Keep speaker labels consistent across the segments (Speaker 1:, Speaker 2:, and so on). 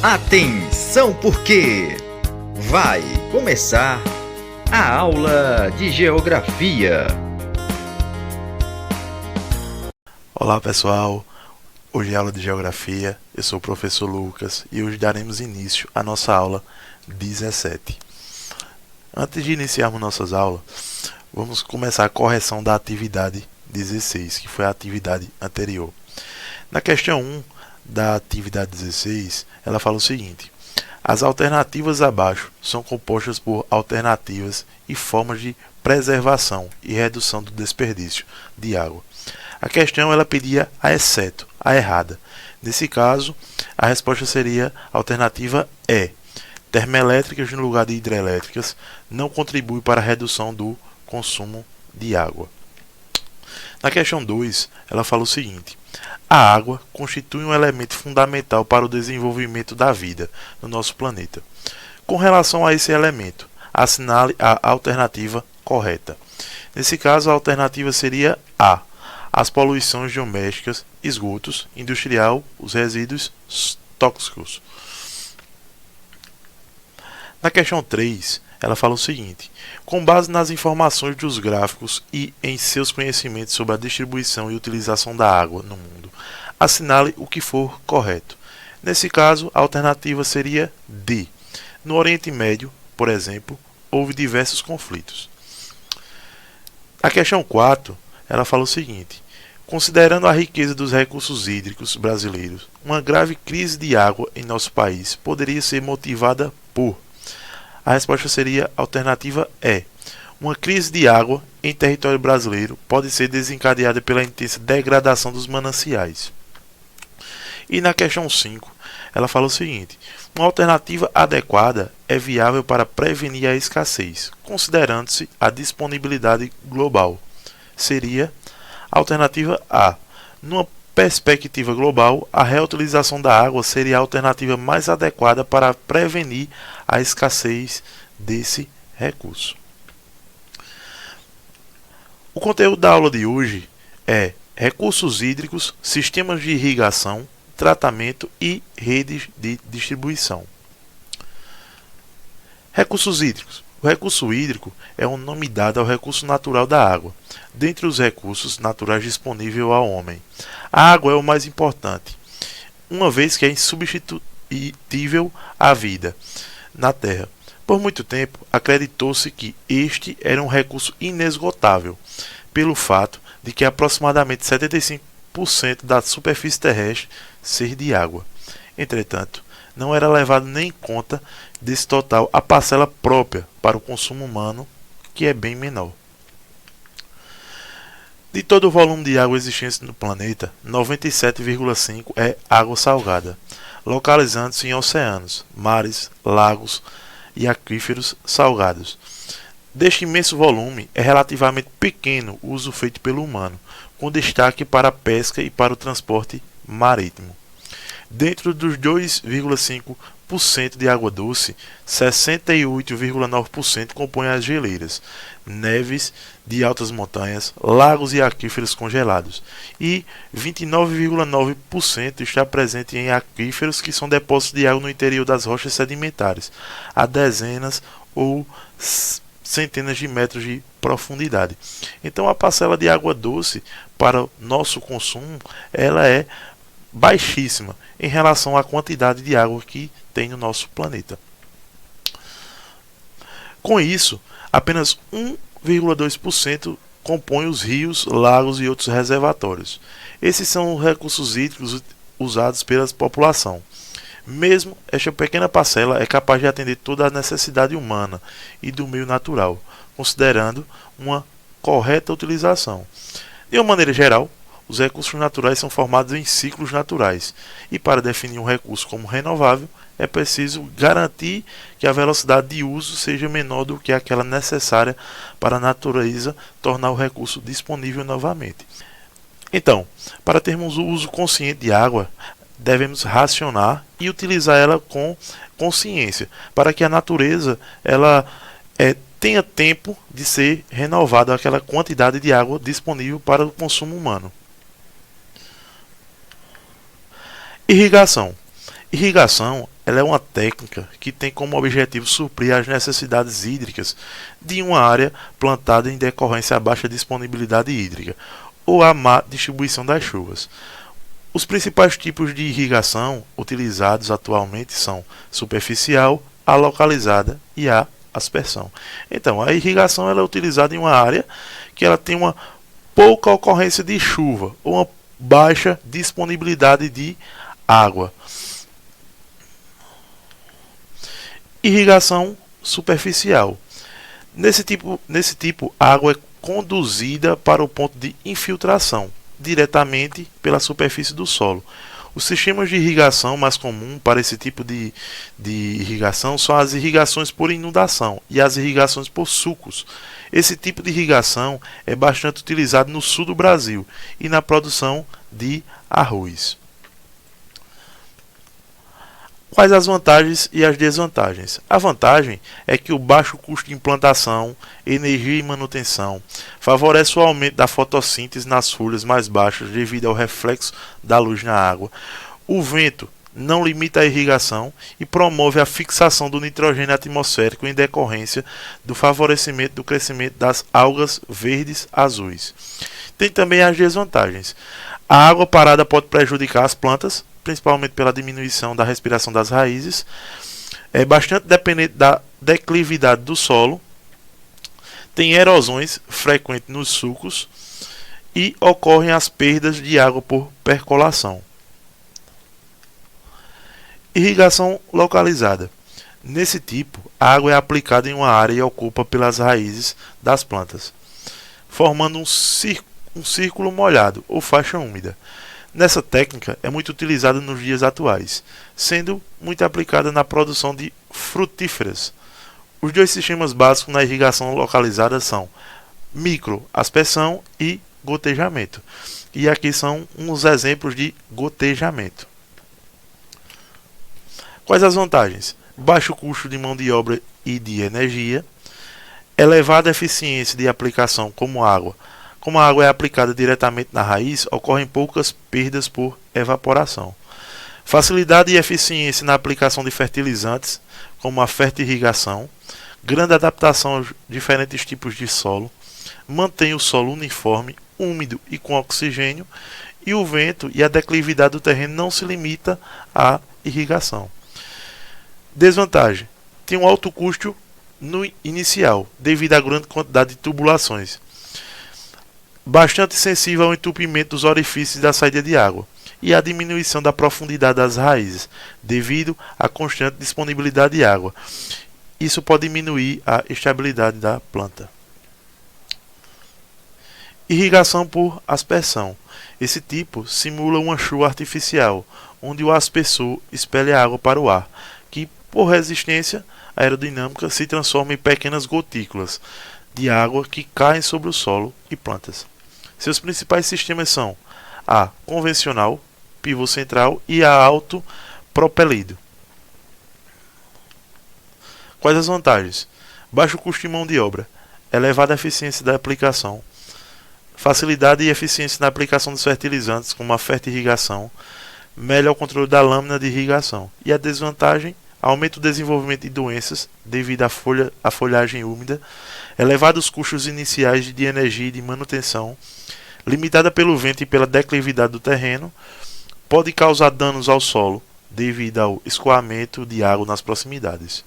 Speaker 1: Atenção porque vai começar a aula de Geografia.
Speaker 2: Olá pessoal, hoje é aula de Geografia, eu sou o professor Lucas e hoje daremos início à nossa aula 17. Antes de iniciarmos nossas aulas, vamos começar a correção da atividade 16, que foi a atividade anterior. Na questão 1 da atividade 16, ela fala o seguinte: as alternativas abaixo são compostas por alternativas e formas de preservação e redução do desperdício de água. A questão ela pedia a exceto, a errada. Nesse caso, a resposta seria a alternativa E. Termoelétricas no lugar de hidrelétricas não contribuem para a redução do consumo de água. Na questão 2, ela fala o seguinte: a água constitui um elemento fundamental para o desenvolvimento da vida no nosso planeta. Com relação a esse elemento, assinale a alternativa correta. Nesse caso, a alternativa seria A. As poluições domésticas, esgotos, industrial, os resíduos tóxicos. Na questão 3, ela fala o seguinte: com base nas informações dos gráficos e em seus conhecimentos sobre a distribuição e utilização da água no mundo, assinale o que for correto. Nesse caso, a alternativa seria D. No Oriente Médio, por exemplo, houve diversos conflitos. A questão 4, ela fala o seguinte: considerando a riqueza dos recursos hídricos brasileiros, uma grave crise de água em nosso país poderia ser motivada por... A resposta seria a alternativa E. Uma crise de água em território brasileiro pode ser desencadeada pela intensa degradação dos mananciais. E na questão 5, ela fala o seguinte: uma alternativa adequada é viável para prevenir a escassez, considerando-se a disponibilidade global. Seria a alternativa A. Numa perspectiva global, a reutilização da água seria a alternativa mais adequada para prevenir a escassez desse recurso. O conteúdo da aula de hoje é recursos hídricos, sistemas de irrigação, tratamento e redes de distribuição. Recursos hídricos. O recurso hídrico é um nome dado ao recurso natural da água, dentre os recursos naturais disponíveis ao homem. A água é o mais importante, uma vez que é insubstituível à vida na Terra. Por muito tempo, acreditou-se que este era um recurso inesgotável, pelo fato de que aproximadamente 75% da superfície terrestre ser de água. Entretanto, não era levado nem em conta desse total a parcela própria para o consumo humano, que é bem menor. De todo o volume de água existente no planeta, 97,5% é água salgada, localizando-se em oceanos, mares, lagos e aquíferos salgados. Deste imenso volume, é relativamente pequeno o uso feito pelo humano, com destaque para a pesca e para o transporte marítimo. Dentro dos 2,5% de água doce, 68,9% compõem as geleiras, neves de altas montanhas, lagos e aquíferos congelados, e 29,9% está presente em aquíferos que são depósitos de água no interior das rochas sedimentares, a dezenas ou centenas de metros de profundidade. Então a parcela de água doce para o nosso consumo, ela é baixíssima em relação à quantidade de água que tem no nosso planeta. Com isso, apenas 1,2% compõe os rios, lagos e outros reservatórios. Esses são os recursos hídricos usados pela população. Mesmo esta pequena parcela é capaz de atender toda a necessidade humana e do meio natural, considerando uma correta utilização. De uma maneira geral, os recursos naturais são formados em ciclos naturais, e para definir um recurso como renovável, é preciso garantir que a velocidade de uso seja menor do que aquela necessária para a natureza tornar o recurso disponível novamente. Então, para termos o uso consciente de água, devemos racionar e utilizar ela com consciência, para que a natureza tenha tempo de ser renovada aquela quantidade de água disponível para o consumo humano. Irrigação. Irrigação ela é uma técnica que tem como objetivo suprir as necessidades hídricas de uma área plantada em decorrência à baixa disponibilidade hídrica ou à má distribuição das chuvas. Os principais tipos de irrigação utilizados atualmente são superficial, a localizada e a aspersão. Então, a irrigação ela é utilizada em uma área que ela tem uma pouca ocorrência de chuva ou uma baixa disponibilidade de água. Irrigação superficial. Nesse tipo, a água é conduzida para o ponto de infiltração, diretamente pela superfície do solo. Os sistemas de irrigação mais comuns para esse tipo de irrigação são as irrigações por inundação e as irrigações por sulcos. Esse tipo de irrigação é bastante utilizado no sul do Brasil e na produção de arroz. Quais as vantagens e as desvantagens? A vantagem é que o baixo custo de implantação, energia e manutenção favorece o aumento da fotossíntese nas folhas mais baixas devido ao reflexo da luz na água. O vento não limita a irrigação e promove a fixação do nitrogênio atmosférico em decorrência do favorecimento do crescimento das algas verdes azuis. Tem também as desvantagens. A água parada pode prejudicar as plantas, principalmente pela diminuição da respiração das raízes. É bastante dependente da declividade do solo. Tem erosões frequentes nos sulcos e ocorrem as perdas de água por percolação. Irrigação localizada. Nesse tipo, a água é aplicada em uma área e ocupa pelas raízes das plantas, formando um círculo molhado ou faixa úmida. Nessa técnica é muito utilizada nos dias atuais, sendo muito aplicada na produção de frutíferas. Os dois sistemas básicos na irrigação localizada são microaspersão e gotejamento. E aqui são uns exemplos de gotejamento. Quais as vantagens? Baixo custo de mão de obra e de energia, elevada eficiência de aplicação como a água é aplicada diretamente na raiz, ocorrem poucas perdas por evaporação. Facilidade e eficiência na aplicação de fertilizantes, como a fertirrigação, grande adaptação aos diferentes tipos de solo, mantém o solo uniforme, úmido e com oxigênio, e o vento e a declividade do terreno não se limita à irrigação. Desvantagem: tem um alto custo no inicial, devido à grande quantidade de tubulações, bastante sensível ao entupimento dos orifícios da saída de água e à diminuição da profundidade das raízes, devido à constante disponibilidade de água. Isso pode diminuir a estabilidade da planta. Irrigação por aspersão. Esse tipo simula uma chuva artificial, onde o aspersor expele a água para o ar, que, por resistência aerodinâmica, se transforma em pequenas gotículas de água que caem sobre o solo e plantas. Seus principais sistemas são a convencional, pivô central, e a autopropelido. Quais as vantagens? Baixo custo de mão de obra, elevada eficiência da aplicação, facilidade e eficiência na aplicação dos fertilizantes, como a fertirrigação, melhor controle da lâmina de irrigação. E a desvantagem? Aumento do desenvolvimento de doenças devido à folhagem úmida, elevados custos iniciais de energia e de manutenção, limitada pelo vento e pela declividade do terreno, pode causar danos ao solo devido ao escoamento de água nas proximidades.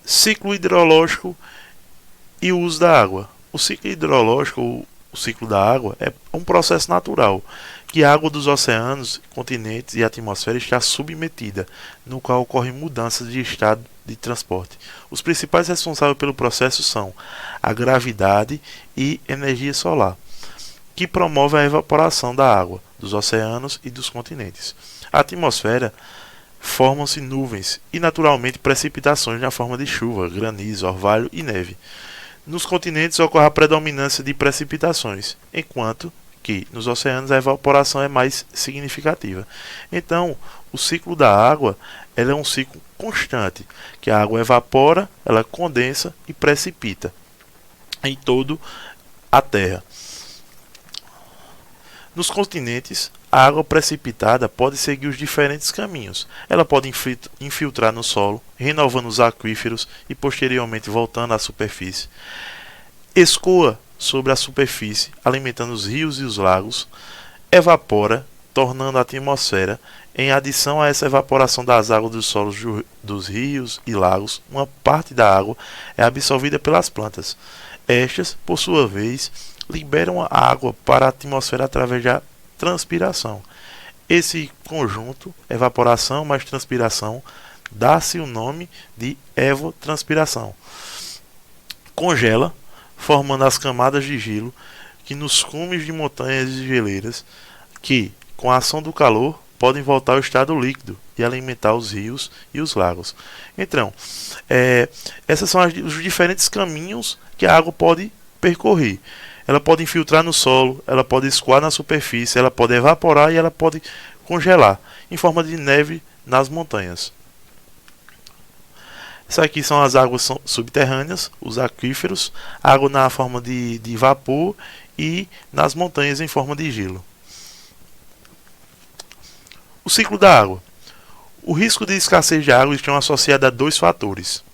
Speaker 2: Ciclo hidrológico e o uso da água. O ciclo hidrológico, ou o ciclo da água, é um processo natural que a água dos oceanos, continentes e atmosfera está submetida, no qual ocorrem mudanças de estado de transporte. Os principais responsáveis pelo processo são a gravidade e energia solar, que promove a evaporação da água dos oceanos e dos continentes. A atmosfera formam-se nuvens e naturalmente precipitações na forma de chuva, granizo, orvalho e neve. Nos continentes ocorre a predominância de precipitações, enquanto que nos oceanos a evaporação é mais significativa. Então, o ciclo da água é um ciclo constante, que a água evapora, ela condensa e precipita em toda a Terra. Nos continentes, a água precipitada pode seguir os diferentes caminhos. Ela pode infiltrar no solo, renovando os aquíferos e posteriormente voltando à superfície. Escoa sobre a superfície, alimentando os rios e os lagos. Evapora, tornando a atmosfera. Em adição a essa evaporação das águas dos solos dos rios e lagos, uma parte da água é absorvida pelas plantas. Estas, por sua vez, liberam a água para a atmosfera através da transpiração. Esse conjunto, evaporação mais transpiração, dá-se o nome de evotranspiração. Congela, formando as camadas de gelo que nos cumes de montanhas e geleiras, que, com a ação do calor, podem voltar ao estado líquido e alimentar os rios e os lagos. Então, esses são os diferentes caminhos que a água pode percorrer. Ela pode infiltrar no solo, ela pode escoar na superfície, ela pode evaporar e ela pode congelar em forma de neve nas montanhas. Isso aqui são as águas subterrâneas, os aquíferos, água na forma de vapor e nas montanhas em forma de gelo. O ciclo da água. O risco de escassez de água está associado a dois fatores.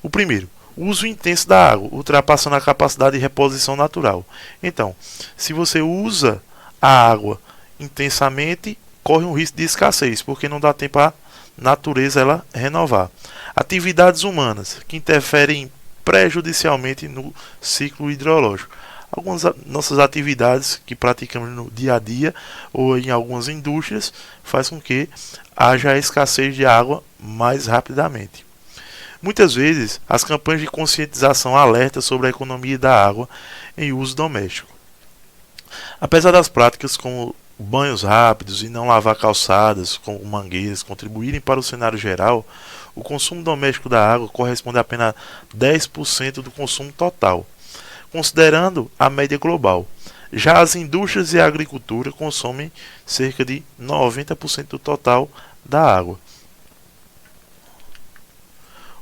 Speaker 2: O primeiro, o uso intenso da água, ultrapassando a capacidade de reposição natural. Então, se você usa a água intensamente, corre um risco de escassez, porque não dá tempo à natureza ela renovar. Atividades humanas que interferem prejudicialmente no ciclo hidrológico. Algumas nossas atividades que praticamos no dia a dia ou em algumas indústrias faz com que haja escassez de água mais rapidamente. Muitas vezes, as campanhas de conscientização alertam sobre a economia da água em uso doméstico. Apesar das práticas como banhos rápidos e não lavar calçadas com mangueiras contribuírem para o cenário geral, o consumo doméstico da água corresponde a apenas 10% do consumo total, considerando a média global. Já as indústrias e a agricultura consomem cerca de 90% do total da água.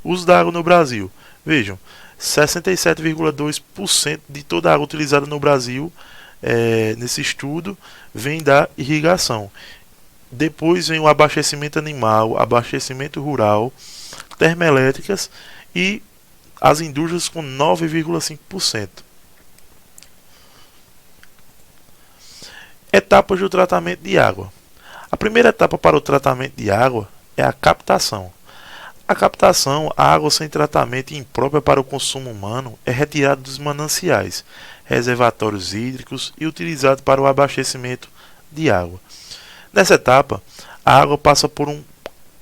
Speaker 2: Uso da água no Brasil. Vejam, 67,2% de toda a água utilizada no Brasil, nesse estudo, vem da irrigação. Depois vem o abastecimento animal, abastecimento rural, termoelétricas e as indústrias com 9,5%. Etapas do tratamento de água. A primeira etapa para o tratamento de água é a captação. A captação, a água sem tratamento e imprópria para o consumo humano, é retirada dos mananciais, reservatórios hídricos e utilizada para o abastecimento de água. Nessa etapa, a água passa por um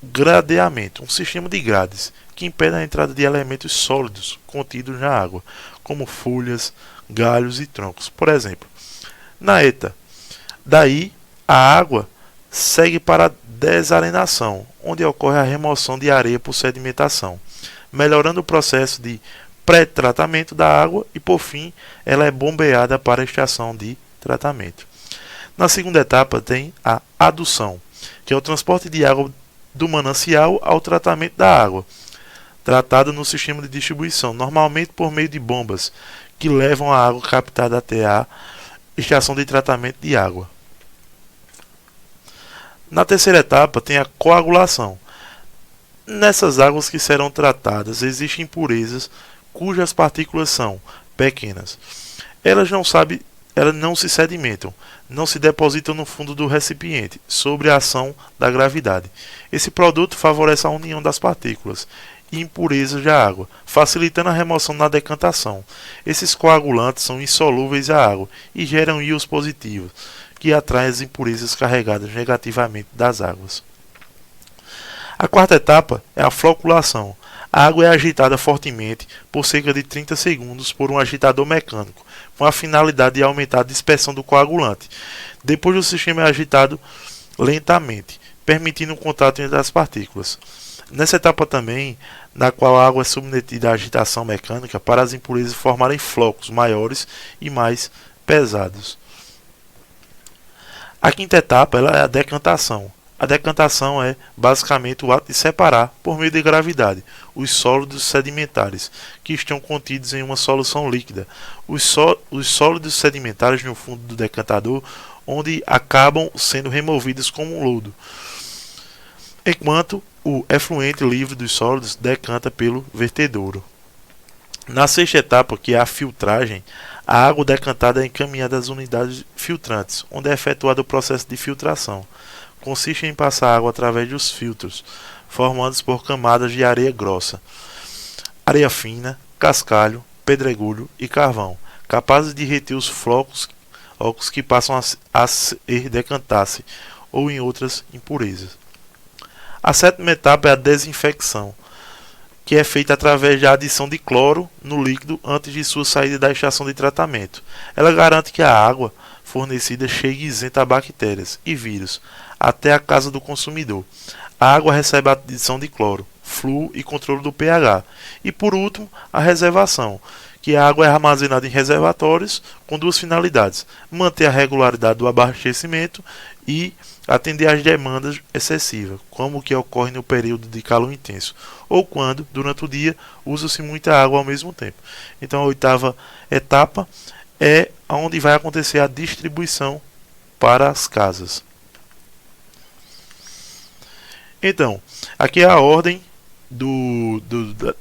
Speaker 2: gradeamento, um sistema de grades, que impede a entrada de elementos sólidos contidos na água, como folhas, galhos e troncos, por exemplo. Na ETA, daí a água segue para a desarenação, onde ocorre a remoção de areia por sedimentação, melhorando o processo de pré-tratamento da água e, por fim, ela é bombeada para a estação de tratamento. Na segunda etapa tem a adução, que é o transporte de água do manancial ao tratamento da água, tratada no sistema de distribuição, normalmente por meio de bombas, que levam a água captada até a estação de tratamento de água. Na terceira etapa tem a coagulação. Nessas águas que serão tratadas existem impurezas cujas partículas são pequenas. Elas não se sedimentam, não se depositam no fundo do recipiente, sob a ação da gravidade. Esse produto favorece a união das partículas e impurezas da água, facilitando a remoção na decantação. Esses coagulantes são insolúveis à água e geram íons positivos, que atraem as impurezas carregadas negativamente das águas. A quarta etapa é a floculação. A água é agitada fortemente por cerca de 30 segundos por um agitador mecânico, com a finalidade de aumentar a dispersão do coagulante. Depois o sistema é agitado lentamente, permitindo o contato entre as partículas. Nessa etapa também, na qual a água é submetida à agitação mecânica para as impurezas formarem flocos maiores e mais pesados. A quinta etapa é a decantação. A decantação é basicamente o ato de separar, por meio de gravidade, os sólidos sedimentares que estão contidos em uma solução líquida. Os sólidos sedimentares no fundo do decantador, onde acabam sendo removidos como um lodo, enquanto o efluente livre dos sólidos decanta pelo vertedouro. Na sexta etapa, que é a filtragem, a água decantada é encaminhada às unidades filtrantes, onde é efetuado o processo de filtração. Consiste em passar água através dos filtros, formados por camadas de areia grossa, areia fina, cascalho, pedregulho e carvão, capazes de reter os flocos que passam a ser decantar-se ou em outras impurezas. A sétima etapa é a desinfecção, que é feita através da adição de cloro no líquido antes de sua saída da estação de tratamento. Ela garante que a água fornecida chegue isenta a bactérias e vírus até a casa do consumidor. A água recebe a adição de cloro, flúor e controle do pH. E por último, a reservação, que a água é armazenada em reservatórios com duas finalidades: manter a regularidade do abastecimento e atender às demandas excessivas, como o que ocorre no período de calor intenso, ou quando, durante o dia, usa-se muita água ao mesmo tempo. Então a oitava etapa é onde vai acontecer a distribuição para as casas. Então, aqui é a ordem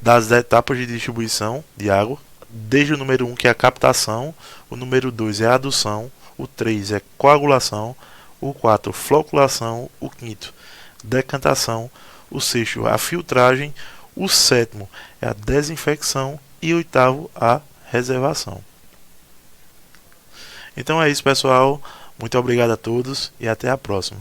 Speaker 2: das etapas de distribuição de água, desde o número 1, que é a captação, o número 2 é a adução, o 3 é coagulação, o 4 floculação, o 5º decantação, o 6º a filtragem, o 7º é a desinfecção e o 8º a reservação. Então é isso, pessoal. Muito obrigado a todos e até a próxima.